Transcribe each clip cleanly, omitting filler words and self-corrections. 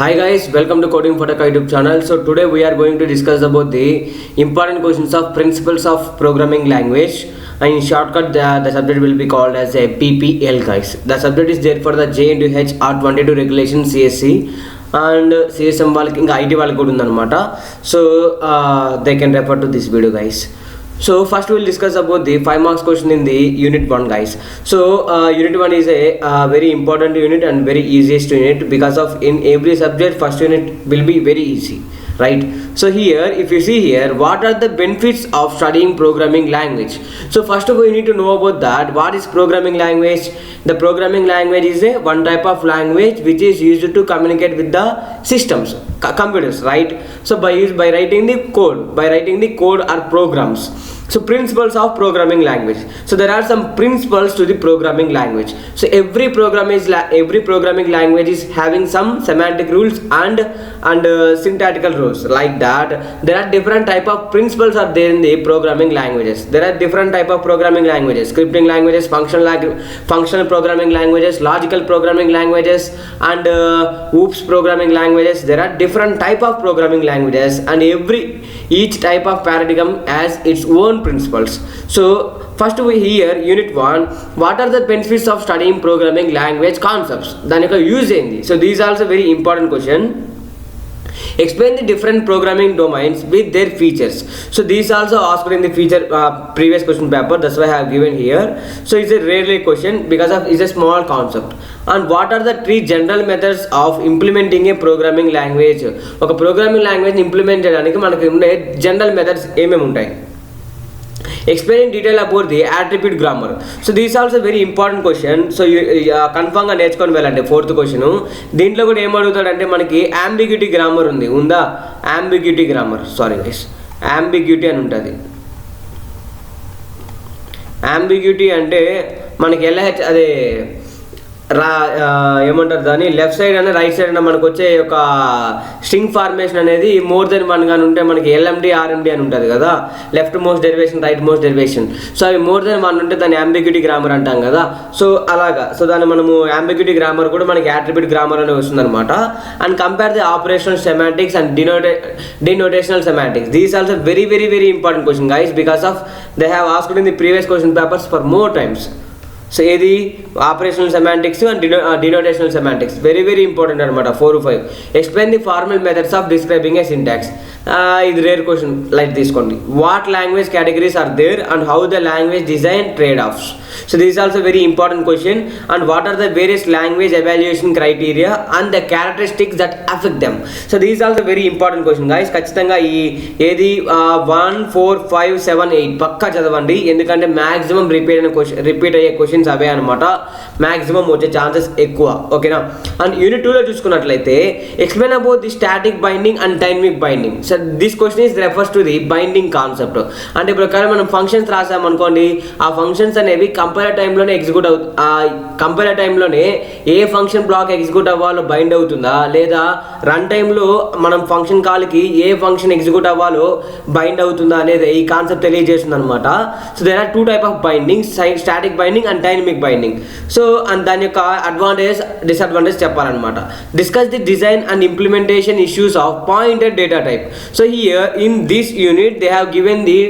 Hi guys, welcome to Coding Photaka YouTube channel. So today we are going to discuss about the important questions of principles of programming language. And in shortcut, the subject will be called as a PPL guys. The subject is there for the J&H R22 regulation CSC and CSM వాళ్ళకి ఇంకా IT వాళ్ళకి కూడా ఉందన్నమాట. So they can refer to this video guys. So first we'll discuss about the 5 marks question in the unit 1 guys. So unit 1 is a very important unit and very easiest unit because of in every subject first unit will be very easy, right? So here if you see here, what are the benefits of studying programming language? So first of all you need to know about that. What is programming language? The programming language is a one type of language which is used to communicate with the systems, computers, right? So by writing the code or programs. So principles of programming language. So there are some principles to the programming language. So every programming language is having some semantic rules and syntactical rules. Like that, there are different type of principles are there in the programming languages. There are different type of programming languages: scripting languages, functional programming languages, logical programming languages, and OOPS programming languages. There are different type of programming languages, and each type of paradigm has its own principles. So first we hear unit 1, what are the benefits of studying programming language concepts, దాని యొక్క use ఏంది. So these are also very important question. Explain the different programming domains with their features. So these also asked in the feature previous question paper, that's why I have given here. So it's a rarely question because of it's a small concept. And what are the 3 general methods of implementing a programming language? ఒక programming language implement చేయడానికి మనకి ఉండే general methods ఏమేమి ఉంటాయి. Explain in detail about the attribute grammar. So this is also very important question. So confirm గా నేర్చుకొని వెళ్ళండి. 4th question దీంట్లో కూడా ఏం అడుగుతాడంటే మనకి అంబిగ్యూటీ గ్రామర్ ఉందా ambiguity grammar, sorry guys, ambiguity అని ఉంటుంది. అంబిగ్యూటీ అంటే మనకి LH అదే ఏమంటారు దాన్ని, లెఫ్ట్ సైడ్ అనే రైట్ సైడ్ అనే మనకు వచ్చే ఒక స్ట్రింగ్ ఫార్మేషన్ అనేది మోర్ దెన్ 1 గాని ఉంటే మనకి LMD RMD అని ఉంటుంది కదా, left most derivation right most derivation. So అవి మోర్ దెన్ 1 ఉంటే దాన్ని అంబిగ్యూటీ గ్రామర్ అంటాం కదా. సో అలాగా, సో దాన్ని మనము అంబిగ్యూటీ గ్రామర్ కూడా మనకి అట్రిబ్యూట్ గ్రామర్ అనే వస్తుంది అనమాట. And compare the operational semantics and denotational semantics. These also very very very important question guys because of they have asked in the previous question papers for more times. So ఏది operational semantics and denotational semantics very very important అనమాట. 4 to 5. Explain the formal methods of describing a syntax. ఇది rare question, light తీసుకోండి. What language categories are there and how the language design trade offs. So this also very important question. And what are the various language evaluation criteria and the characteristics that affect them. So these also very important question guys. ఖచ్చితంగా ఈ ఏది 1, 4, 5, 7, 8 పక్కా చదవండి, ఎందుకంటే maximum repeat అయ్యే questions అవే అనమాట. Maximum వచ్చే chances ఎక్కువ, ఓకేనా. అండ్ యూనిట్ 2లో చూసుకున్నట్లయితే explain about the static binding and dynamic binding. So this question is refers to the binding concept. అంటే ఇప్పుడు మనం ఫంక్షన్స్ రాసామనుకోండి, ఆ ఫంక్షన్స్ అనేవి కంపైలర్ టైంలోనే ఎగ్జిక్యూట్ కంపైలర్ టైంలోనే ఏ ఫంక్షన్ బ్లాక్ ఎగ్జిక్యూట్ అవ్వాలో బైండ్ అవుతుందా, లేదా రన్ టైంలో మనం ఫంక్షన్ కాల్కి ఏ ఫంక్షన్ ఎగ్జిక్యూట్ అవ్వాలో బైండ్ అవుతుందా అనేది ఈ కాన్సెప్ట్ తెలియజేస్తుంది అనమాట. So there are 2 type of binding, static binding and dynamic binding. So and దాని యొక్క అడ్వాంటేజ్ డిసడ్వాంటేజ్ చెప్పాలన్నమాట. Discuss the design and implementation issues of pointed data type. So here in this unit they have given the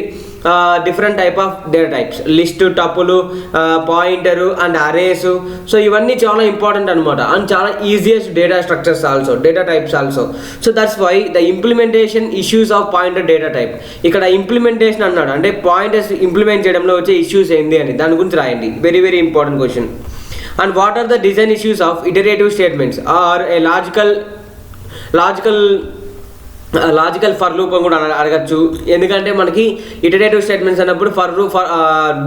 different type of data types, list, tuple, pointer and arrays. So ఇవన్నీ చాలా important అనమాట and చాలా easiest data structures also, data types also. So that's why the implementation issues of pointer data type. ఇక్కడ implementation అన్నాడు అంటే pointers implement చేయడంలో వచ్చే issues ఏంది అని దాని గురించి రాయండి. Very very important question. And what are the design issues of iterative statements or a logical for loop అని కూడా అడగచ్చు, ఎందుకంటే మనకి ఇటరేటివ్ స్టేట్మెంట్స్ అన్నప్పుడు ఫర్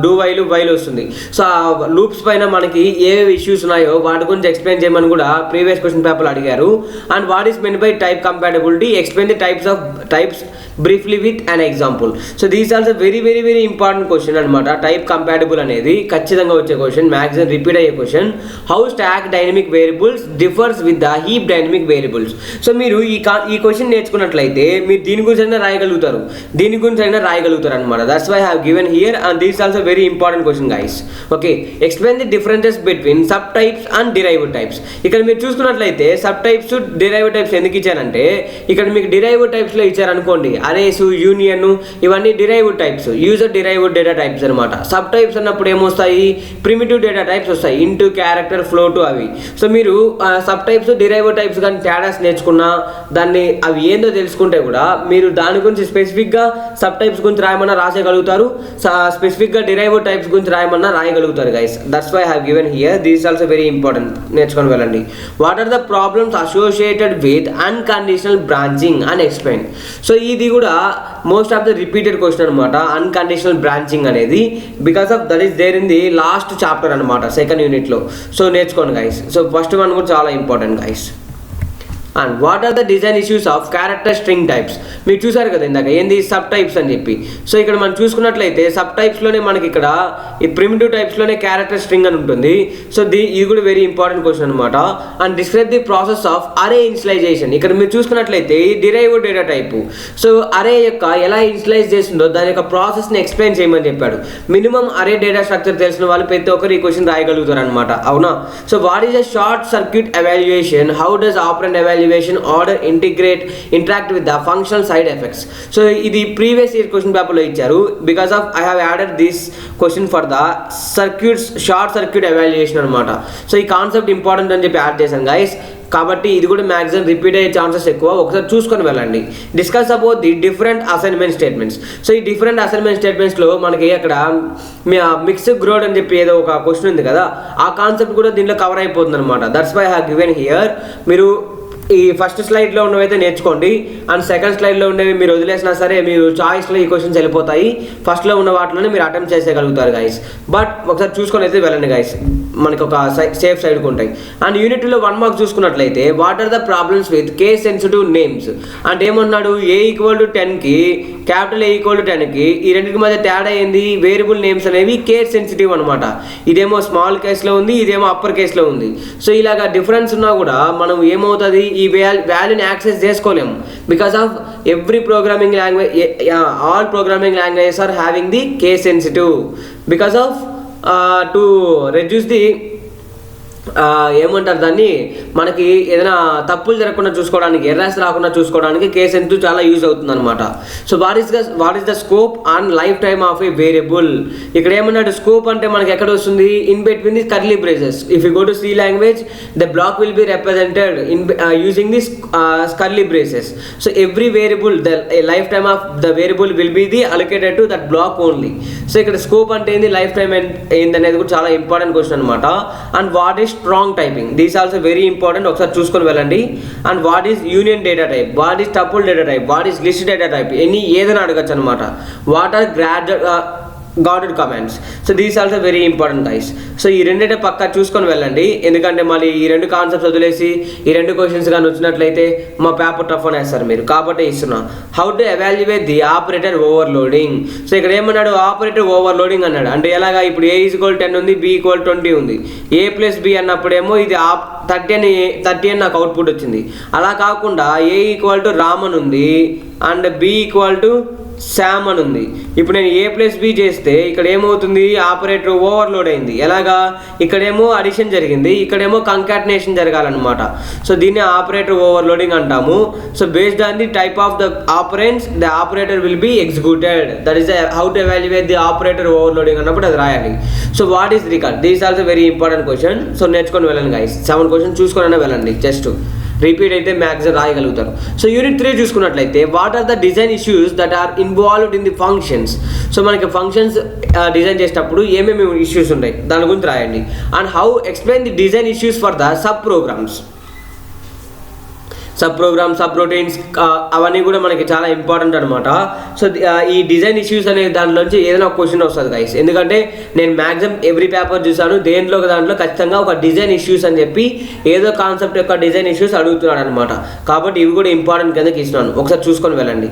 డూ వైల్ వస్తుంది. సో ఆ లూప్స్ పైన మనకి ఏ ఇష్యూస్ ఉన్నాయో వాటి గురించి ఎక్స్ప్లెయిన్ చేయమని కూడా ప్రీవియస్ క్వశ్చన్ పేపర్లో అడిగారు. And what is men by type compatibility, explain the types briefly with an example. So these also very very very important question అనమాట. టైప్ కంపాటబుల్ అనేది ఖచ్చితంగా వచ్చే క్వశ్చన్, మ్యాక్సిమం రిపీట్ అయ్యే question. How stock dynamic variables differs with the heap dynamic variables. So మీరు ఈ question నేర్చుకున్నట్లయితే చూసుకున్నట్లయితే మీరు దీని గురించి అయినా రాయగలుగుతారు, దీని గురించి అయినా రాయగలుగుతారు అనమాట. That's why I have given here and this also very important question guys. Okay, explain the differences between sub types and derived types. ఇక్కడ మీరు చూసుకున్నట్లయితే సబ్ టైప్స్ డిరైవ్డ్ టైప్స్ ఎందుకు ఇచ్చారంటే ఇక్కడ మీకు డిరైవ్డ్ టైప్స్లో ఇచ్చారనుకోండి, అరేస్, యూనియన్, ఇవన్నీ derived types, user derived data types అనమాట. సబ్ టైప్స్ అన్నప్పుడు ఏమొస్తాయి, ప్రిమిటివ్ డేటా టైప్స్ వస్తాయి, ఇంటూ, క్యారెక్టర్, ఫ్లోట్ అవి. సో మీరు సబ్ టైప్స్ డిరైవ్డ్ టైప్స్ కానీ తేడాస్ నేర్చుకున్నా దాన్ని అవి ఏందో తెలుసుకుంటే కూడా మీరు దాని గురించి స్పెసిఫిక్గా సబ్ టైప్స్ గురించి రాయమన్నా రాసేయగలుగుతారు, స్పెసిఫిక్గా డిరైవ్డ్ టైప్స్ గురించి రాయమన్నా రాయగలుగుతారు guys. That's why I have given here. This also very important, నేర్చుకొని వెళ్ళండి. What are the problems associated with unconditional branching and explain. So ఇది కూడా most of the repeated question అనమాట, అన్కండిషనల్ బ్రాంచింగ్ అనేది, because of that is there in the last chapter అనమాట, second యూనిట్లో. So నేర్చుకోండి guys. So first one కూడా చాలా important guys. And what are the design issues of character string types. మీరు చూసారు కదా ఇందాక ఏంది సబ్ టైప్స్ అని చెప్పి. సో ఇక్కడ మనం చూసుకున్నట్లయితే సబ్ టైప్స్లోనే మనకి ఇక్కడ ఈ ప్రిమిటివ్ టైప్స్లోనే క్యారెక్టర్ స్ట్రింగ్ అని ఉంటుంది. సో ఇది కూడా వెరీ ఇంపార్టెంట్ క్వశ్చన్ అనమాట. And describe the process of అరే ఇనిషియలైజేషన్. ఇక్కడ మీరు చూసుకున్నట్లయితే ఈ డిరైవ్డ్ డేటా టైపు. సో అరే యొక్క ఎలా ఇనిషియలైజ్ చేస్తుందో దాని యొక్క ప్రాసెస్ని ఎక్స్ప్లెయిన్ చేయమని చెప్పాడు. మినిమం అరే డేటా స్ట్రక్చర్ తెలిసిన వాళ్ళు ప్రతి ఒక్కరు ఈ క్వశ్చన్ రాయగలుగుతారు అనమాట, అవునా. So what is a short circuit evaluation, how does operant evaluation order interact with the functional side effects. So ఇది previous year question paper లో ఇచ్చారు. because of I have added this question for the circuits short circuit evaluation అనమాట. So ఈ concept important అని చెప్పి add చేశాను guys. కాబట్టి ఇది కూడా మ్యాక్సిమం రిపీట్ అయ్యే ఛాన్సెస్ ఎక్కువ, ఒకసారి చూసుకొని వెళ్ళండి. Discuss about the different assignment statements. So ఈ డిఫరెంట్ అసైన్మెంట్ స్టేట్మెంట్స్లో మనకి అక్కడ మిక్స్డ్ గ్రోడ్ అని చెప్పి ఏదో ఒక క్వశ్చన్ ఉంది కదా, ఆ కాన్సెప్ట్ కూడా దీంట్లో కవర్ అయిపోతుంది అనమాట. That's why I have given here. మీరు ఈ ఫస్ట్ స్లైడ్లో ఉన్నవైతే నేర్చుకోండి, అండ్ సెకండ్ స్లైడ్లో ఉండేవి మీరు వదిలేసినా సరే మీరు చాయిస్లో ఈ క్వశ్చన్స్ వెళ్ళిపోతాయి. ఫస్ట్లో ఉన్న వాటిలోనే మీరు అటెంప్ట్ చేసేయగలుగుతారు గైస్. బట్ ఒకసారి చూసుకొని అయితే వెళ్ళండి గైస్, మనకి ఒక సేఫ్ సైడ్కి ఉంటాయి. అండ్ యూనిట్ 2లో 1 మార్క్ చూసుకున్నట్లయితే what are the problems with case sensitive names. అంటే ఏమన్నాడు, A = 10కి క్యాపిటల్ A = 10కి ఈ రెండింటి మధ్య తేడా ఏంది, వేరియబుల్ నేమ్స్ అనేవి కేస్ సెన్సిటివ్ అనమాట. ఇదేమో స్మాల్ కేస్లో ఉంది, ఇదేమో అప్పర్ కేస్లో ఉంది. సో ఇలాగా డిఫరెన్స్ ఉన్నా కూడా మనం ఏమవుతుంది, ఈ వాల్యూని యాక్సెస్ చేసుకోలేము. Because of every programming language, all programming languages are having the case sensitive. Because of to reduce the ఏమంటారు దాన్ని, మనకి ఏదైనా తప్పులు జరగకుండా చూసుకోవడానికి, ఎర్రర్స్ రాకుండా చూసుకోవడానికి కేస్ సెన్సిటివ్ చాలా యూజ్ అవుతుంది అనమాట. So what is the scope and life time of a variable. ఇక్కడ ఏమన్నాడు, స్కోప్ అంటే మనకి ఎక్కడ వస్తుంది, in between the curly braces. If you go to C language the block will be represented in using this curly braces. So every variable the life time of the variable will be the allocated to that block only. So ఇక్కడ scope అంటే ఏంది, life time ఏంది అనేది కూడా చాలా important question అనమాట. And what is strong typing, these also very important, ఒకసారి చూసుకొని వెళ్ళండి. And what is union data type, what is tuple data type, what is list data type, ఏదైనా అడగచ్చు అనమాట. What are gated commands. So these also very important guys. So ఈ రెండింటి పక్కా చూసుకొని వెళ్ళండి, ఎందుకంటే మళ్ళీ ఈ రెండు కాన్సెప్ట్స్ వదిలేసి ఈ రెండు క్వశ్చన్స్ కానీ వచ్చినట్లయితే మా పేపర్ టఫ్ అని వేస్తారు మీరు, కాబట్టి ఇస్తున్నా. How to evaluate the operator overloading. So ఇక్కడ ఏమన్నాడు, ఆపరేటర్ ఓవర్లోడింగ్ అన్నాడు. అంటే ఎలాగా, ఇప్పుడు A = 10 ఉంది, B = 20 ఉంది. A + B అన్నప్పుడేమో ఇది 30 అని నాకు అవుట్పుట్ వచ్చింది. అలా కాకుండా A = రామన్ ఉంది అండ్ B = శామ్ అని ఉంది. ఇప్పుడు నేను A + B చేస్తే ఇక్కడ ఏమవుతుంది, ఆపరేటర్ ఓవర్లోడ్ అయింది. ఎలాగా, ఇక్కడేమో అడిషన్ జరిగింది, ఇక్కడేమో కంకాటినేషన్ జరగాలన్నమాట. సో దీన్ని ఆపరేటర్ ఓవర్లోడింగ్ అంటాము. So based on the type of the operands the operator will be executed. That is how to evaluate the operator overloading అన్నప్పుడు అది రాయాలి. So what is record, this also very important question. So నేర్చుకొని వెళ్ళండి guys, 7 question చూసుకొని వెళ్ళండి, just repeat అయితే maximum రాయగలుగుతారు. So unit 3 చూసుకున్నట్లయితే what are the design issues that are involved in the functions. So మనకి ఫంక్షన్స్ డిజైన్ చేసేటప్పుడు ఏమేమి ఇష్యూస్ ఉంటాయి దాని గురించి రాయండి. And how explain the design issues for the sub programs. Sub program, sub routines అవన్నీ కూడా మనకి చాలా ఇంపార్టెంట్ అనమాట. సో ఈ డిజైన్ ఇష్యూస్ అనే దాంట్లోంచి ఏదైనా ఒక క్వశ్చన్ వస్తుంది గైస్, ఎందుకంటే నేను మ్యాక్సిమం ఎవ్రీ పేపర్ చూసాను, దాంట్లో ఖచ్చితంగా ఒక డిజైన్ ఇష్యూస్ అని చెప్పి ఏదో కాన్సెప్ట్ యొక్క డిజైన్ ఇష్యూస్ అడుగుతున్నాడు అనమాట. కాబట్టి ఇవి కూడా ఇంపార్టెంట్ కిందకి ఇస్తున్నాను, ఒకసారి చూసుకొని వెళ్ళండి.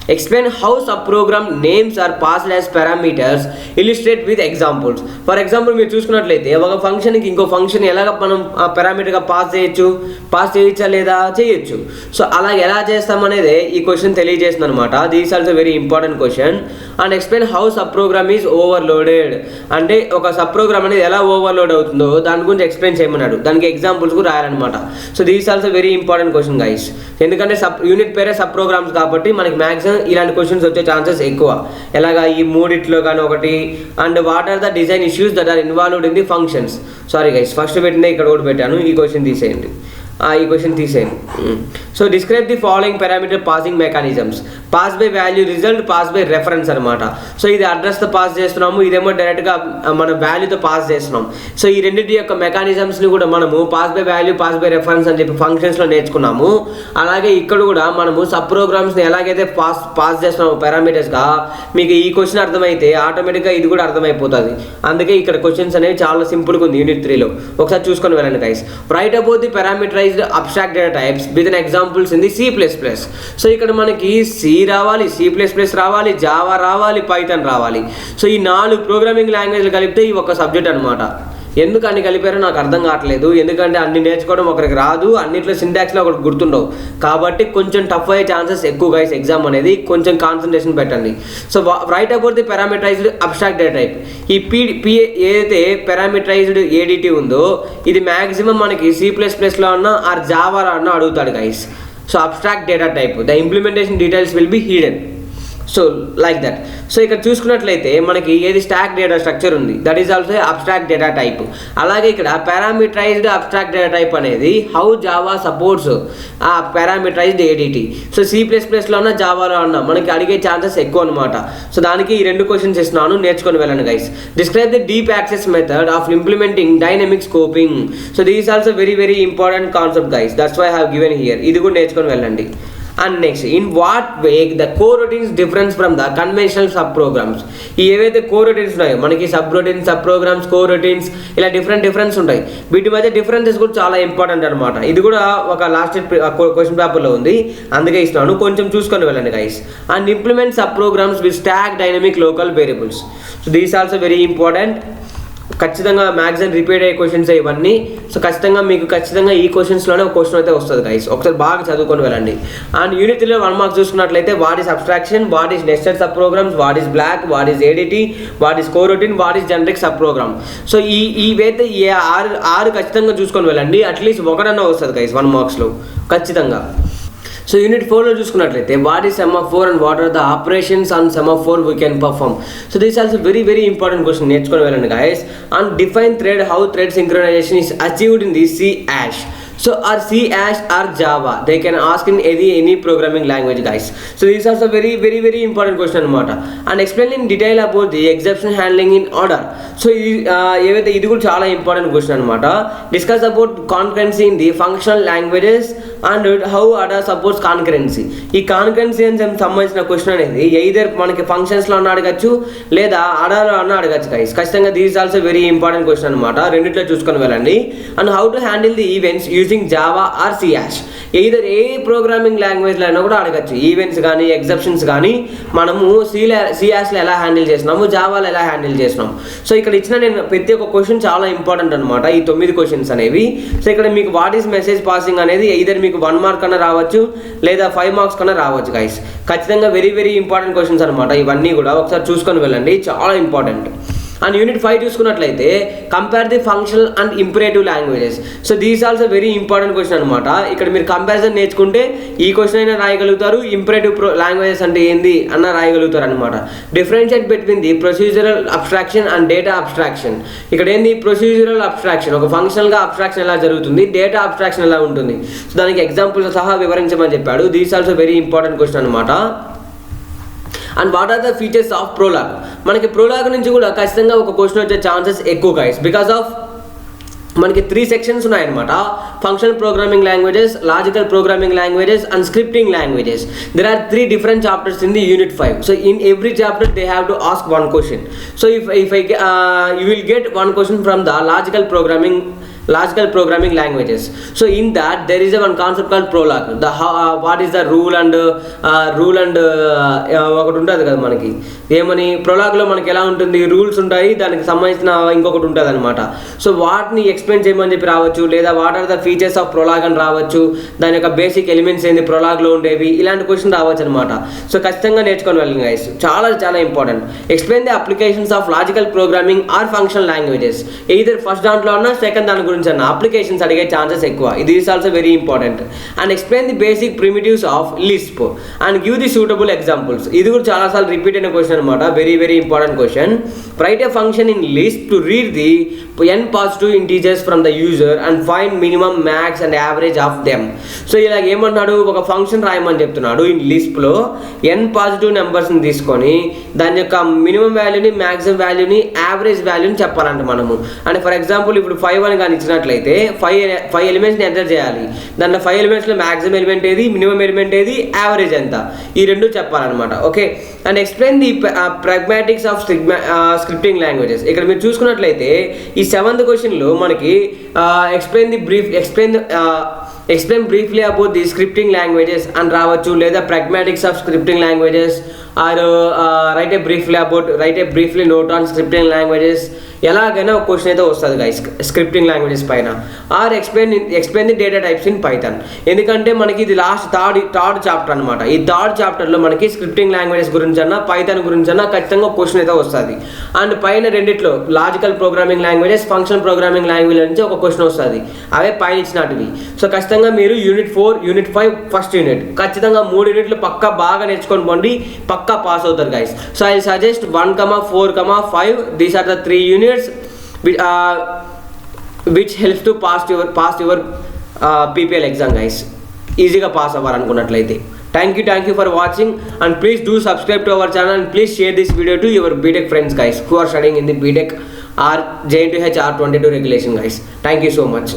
Explain how subprogram names are passed as parameters. Illustrate with examples. For example, మీరు చూసుకున్నట్లయితే ఒక ఫంక్షన్కి ఇంకో ఫంక్షన్ ఎలాగ మనం పారామీటర్గా పాస్ చేయొచ్చా లేదా చేయొచ్చు. సో అలా ఎలా చేస్తామనేదే ఈ క్వశ్చన్ తెలియజేస్తుంది అనమాట. This also very important question. And explain how sub program is overloaded. అంటే ఒక సబ్ ప్రోగ్రామ్ అనేది ఎలా ఓవర్లోడ్ అవుతుందో దాని గురించి ఎక్స్ప్లెయిన్ చేయమన్నాడు. దానికి ఎగ్జాంపుల్స్ కూడా రాయాలన్నమాట. So this also very important question guys. ఎందుకంటే యూనిట్ పేరే సబ్ ప్రోగ్రామ్స్ కాబట్టి మనకి మ్యాక్సిమం ఇలాంటి క్వశ్చన్స్ వచ్చే ఛాన్సెస్ ఎక్కువ. ఎలాగా ఈ మూడిట్లో కానీ ఒకటి. And what are the design issues that are involved in the functions. Sorry guys, first పెట్టిందే ఇక్కడ కూడా పెట్టాను. ఈ క్వశ్చన్ తీసేయండి. So describe the following parameter passing mechanisms. Pass by value result, pass by reference అనమాట. సో ఇది అడ్రస్తో పాస్ చేస్తున్నాము, ఇదేమో డైరెక్ట్గా మన వాల్యూతో పాస్ చేస్తున్నాం. సో ఈ రెండింటి యొక్క మెకానిజమ్స్ని కూడా మనము pass by value, pass by reference అని చెప్పి ఫంక్షన్స్లో నేర్చుకున్నాము. అలాగే ఇక్కడ కూడా మనము సబ్ ప్రోగ్రామ్స్ని ఎలాగైతే పాస్ చేస్తున్నాము పారామీటర్స్గా, మీకు ఈ క్వశ్చన్ అర్థమైతే ఆటోమేటిక్గా ఇది కూడా అర్థమైపోతుంది. అందుకే ఇక్కడ క్వశ్చన్స్ అనేవి చాలా సింపుల్గా ఉంది యూనిట్ 3లో. ఒకసారి చూసుకొని వెళ్ళండి guys. Write about the parameterized abstract data types with an examples in the C++. So ఇక్కడ మనకి C రావాలి, C++ రావాలి, జావా రావాలి, పైథాన్ రావాలి. సో ఈ 4 ప్రోగ్రామింగ్ లాంగ్వేజ్లు కలిపితే ఈ ఒక సబ్జెక్ట్ అనమాట. ఎందుకు అన్ని కలిపారో నాకు అర్థం కావట్లేదు. ఎందుకంటే అన్ని నేర్చుకోవడం ఒకరికి రాదు, అన్నిట్లో సింటాక్స్లో ఒకటి గుర్తుండవు. కాబట్టి కొంచెం టఫ్ అయ్యే ఛాన్సెస్ ఎక్కువ గైస్ ఎగ్జామ్ అనేది. కొంచెం కాన్సన్ట్రేషన్ పెట్టండి. So right about the parameterized abstract data type. ఈ ఏదైతే పారామీటరైజ్డ్ ADT ఉందో ఇది మ్యాక్సిమం మనకి C++లో అన్నా ఆర్ జావాలో అన్నా అడుగుతాడు guys. So abstract data type, the implementation details will be hidden. So like that. So ఇక్కడ చూసుకున్నట్లయితే మనకి ఏది స్టాక్ డేటా స్ట్రక్చర్ ఉంది, that is also abstract data type. అలాగే ఇక్కడ పారామీటరైజ్డ్ అబ్స్ట్రాక్ట్ డేటా టైప్ అనేది హౌ జావా సపోర్ట్స్ ఆ parameterised ADT. So C++లో ఉన్న జావాలో అన్న మనకి అడిగే ఛాన్సెస్ ఎక్కువ అనమాట. సో దానికి ఈ 2 క్వశ్చన్స్ ఇస్తున్నాను, నేర్చుకొని వెళ్ళండి guys. Describe the deep access method of implementing dynamic scoping. So this also very very important concept guys. That's why I have given here. ఇది కూడా నేర్చుకొని వెళ్ళండి. And next, in what way the coroutines difference from the conventional subprograms. ఈ ఏవైతే కోరొటీన్స్ ఉన్నాయో మనకి subroutines, subprograms, coroutines ఇలా డిఫరెన్స్ ఉంటాయి. వీటి మధ్య డిఫరెన్సెస్ కూడా చాలా ఇంపార్టెంట్ అనమాట. ఇది కూడా ఒక లాస్ట్ క్వశ్చన్ పేపర్లో ఉంది, అందుకే ఇస్తున్నాను. కొంచెం చూసుకొని వెళ్ళండి guys. And implement sub programs with stack dynamic local variables. So these also very important. ఖచ్చితంగా మ్యాక్సిమం రిపీట్ అయ్యే క్వశ్చన్స్ ఇవన్నీ. సో ఖచ్చితంగా మీకు ఈ క్వశ్చన్స్లోనే ఒక క్వశ్చన్ అయితే వస్తుంది గైస్. ఒకసారి బాగా చదువుకొని వెళ్ళండి. అండ్ యూనిట్ 3లో 1 మార్క్స్ చూసుకున్నట్లయితే what is abstraction, what is nested subprograms, what is block, what is ADT, what is coroutine, what is generic subprogram. So ఇవైతే ఈ 6 ఖచ్చితంగా చూసుకొని వెళ్ళండి. అట్లీస్ట్ ఒకటన్నా వస్తుంది గైస్ 1 మార్క్స్లో ఖచ్చితంగా. సో యూనిట్ 4లో చూసుకున్నట్లయితే what is semaphore and what are the operations on semaphore we can perform. So this also very very important question, నేర్చుకొని వెళ్ళండి guys. And define thread, how thread synchronization is achieved in the C#. So or C# or Java, they can ask in any programming language guys. So this is also very very very important question anamata. And explain in detail about the exception handling in order. So ఏవైతే ఇది కూడా చాలా important question అనమాట. Discuss about concurrency in the functional languages and how Ada supports concurrency. ఈ concurrency అని సంబంధించిన question అనేది either మనకి ఫంక్షన్స్లో అన్న అడగచ్చు లేదా అడర్లో అన్న అడగచ్చు గైస్. ఖచ్చితంగా these also very important question అనమాట. రెండిట్లో చూసుకొని వెళ్ళండి. And how to handle the events using Java or C#. Either ఏ ప్రోగ్రామింగ్ లాంగ్వేజ్లో అయినా కూడా అడగచ్చు. ఈవెంట్స్ కానీ ఎగ్జెప్షన్స్ కానీ మనము C#లో ఎలా హ్యాండిల్ చేసినాము, జావాలో ఎలా హ్యాండిల్ చేసినాం. సో ఇక్కడ ఇచ్చిన నేను ప్రతి ఒక్క క్వశ్చన్ చాలా ఇంపార్టెంట్ అనమాట, ఈ 9 క్వశ్చన్స్ అనేవి. సో ఇక్కడ మీకు వాట్ ఈస్ మెసేజ్ పాసింగ్ అనేది ఎయిదర్ మీకు 1 మార్క్ కన్నా రావచ్చు లేదా 5 మార్క్స్ కన్నా రావచ్చు గైస్. ఖచ్చితంగా వెరీ వెరీ ఇంపార్టెంట్ క్వశ్చన్స్ అనమాట ఇవన్నీ కూడా. ఒకసారి చూసుకొని వెళ్ళండి, చాలా ఇంపార్టెంట్. అండ్ యూనిట్ 5 చూసుకున్నట్లయితే compare the functional and imperative languages. So these also very important question అనమాట. ఇక్కడ మీరు కంపారిజన్ నేర్చుకుంటే ఈ క్వశ్చన్ అయినా రాయగలుగుతారు, ఇంపరేటివ్ లాంగ్వేజెస్ అంటే ఏంది అన్న రాయగలుగుతారు అనమాట. Differentiate between the procedural abstraction and data abstraction. ఇక్కడ ఏంది ప్రొసీజరల్ అబ్స్ట్రాక్షన్, ఒక ఫంక్షనల్గా అబ్స్ట్రాక్షన్ ఎలా జరుగుతుంది, డేటా అబ్స్ట్రాక్షన్ ఎలా ఉంటుంది, సో దానికి ఎగ్జాంపుల్స్ సహా వివరించమని చెప్పాడు. These also very important question అనమాట. And what are the features of Prolog. మనకి ప్రోలాగ్ నుంచి కూడా ఖచ్చితంగా ఒక క్వశ్చన్ వచ్చే ఛాన్సెస్ ఎక్కువ గైస్. బికాస్ ఆఫ్ మనకి 3 సెక్షన్స్ ఉన్నాయన్నమాట. Functional programming languages, logical programming languages and scripting languages. There are 3 different chapters in the unit 5. So in every chapter they have to ask one question. So if you will get one question from the logical programming logical programming languages. So in that there is one concept called Prolog. What is the rule and ఒకటి ఉంటుంది కదా మనకి, ఏమని ప్రోలాగ్లో మనకి ఎలా ఉంటుంది, rules ఉంటాయి, దానికి సంబంధించిన ఇంకొకటి ఉంటుంది అనమాట. సో వాటిని ఎక్స్ప్లెయిన్ చేయమని చెప్పి రావచ్చు, లేదా what are the features of Prolog అని రావచ్చు, దాని యొక్క బేసిక్ ఎలిమెంట్స్ ఏంది ప్రోలాగ్లో ఉండేవి, ఇలాంటి క్వశ్చన్ రావచ్చు అనమాట. సో ఖచ్చితంగా నేర్చుకొని వెళ్ళండి గైస్, చాలా చాలా important. Explain the applications of logical programming are functional languages. Either first దాంట్లో అన్నా సెకండ్ దాని గురించి అన్న అప్లికేషన్స్ అడిగే ఛాన్సెస్ ఎక్కువ. ఇది is also very important. And explain the basic primitives of Lisp and give the suitable examples. ఇది కూడా చాలాసార్లు రిపీట్ అయిన క్వశ్చన్ అనమాట, very very important question. Right A function in Lisp to read the n positive integers from the user and find minimum max and average of them. So ఇలా ఏమంటున్నాడు, ఒక function రాయమని చెప్తున్నాడు. ఇన్ లిస్ప్లో n పాజిటివ్ నెంబర్స్ని తీసుకొని దాని యొక్క minimum వాల్యూని, maximum వాల్యూని, యావరేజ్ వాల్యూని చెప్పాలంట మనము. అంటే ఫర్ ఎగ్జాంపుల్ ఇప్పుడు 5 అని కానీ ఇచ్చినట్లయితే 5 ఎలిమెంట్స్ని ఎంటర్ చేయాలి. దాంట్లో 5 ఎలిమెంట్స్లో మ్యాక్సిమం ఎలిమెంట్ ఏది, మినిమం ఎలిమెంట్ ఏది, యావరేజ్ ఎంత, ఈ రెండు చెప్పాలన్నమాట. Okay. And explain the pragmatics of scripting languages. ఇక్కడ మీరు చూసుకున్నట్లయితే ఈ 7th క్వశ్చన్లో మనకి explain briefly about the scripting languages and రావచ్చు, లేదా pragmatics of scripting languages, or write a briefly note on scripting languages. ఎలాగైనా ఒక క్వశ్చన్ అయితే వస్తుంది గైస్ స్క్రిప్టింగ్ లాంగ్వేజెస్ పైన. Or explain the data types in Python. ఎందుకంటే మనకి ఇది లాస్ట్ థర్డ్ చాప్టర్ అనమాట. ఈ థర్డ్ చాప్టర్లో మనకి స్క్రిప్టింగ్ లాంగ్వేజెస్ గురించి అన్నా పైథాన్ గురించి అన్నా ఖచ్చితంగా క్వశ్చన్ అయితే వస్తుంది. అండ్ పైన రెండిట్లో logical programming languages, function programming language నుంచి ఒక క్వశ్చన్ వస్తుంది, అవే పైన ఇచ్చినటివి. సో ఖచ్చితంగా మీరు యూనిట్ 4, యూనిట్ 5 ఫస్ట్ యూనిట్ ఖచ్చితంగా 3 యూనిట్లు పక్కా బాగా నేర్చుకొని పోండి, పక్కా పాస్ అవుతారు guys. So I suggest 1, 4, 5 these are the 3 units which helps to pass your PPL exam guys. ఈజీగా పాస్ అవ్వాలనుకున్నట్లయితే. Thank you for watching, and please do subscribe to our channel, and please share this video to your BTech friends guys who are studying in the BTech or JNTH R22 regulation guys. Thank you so much.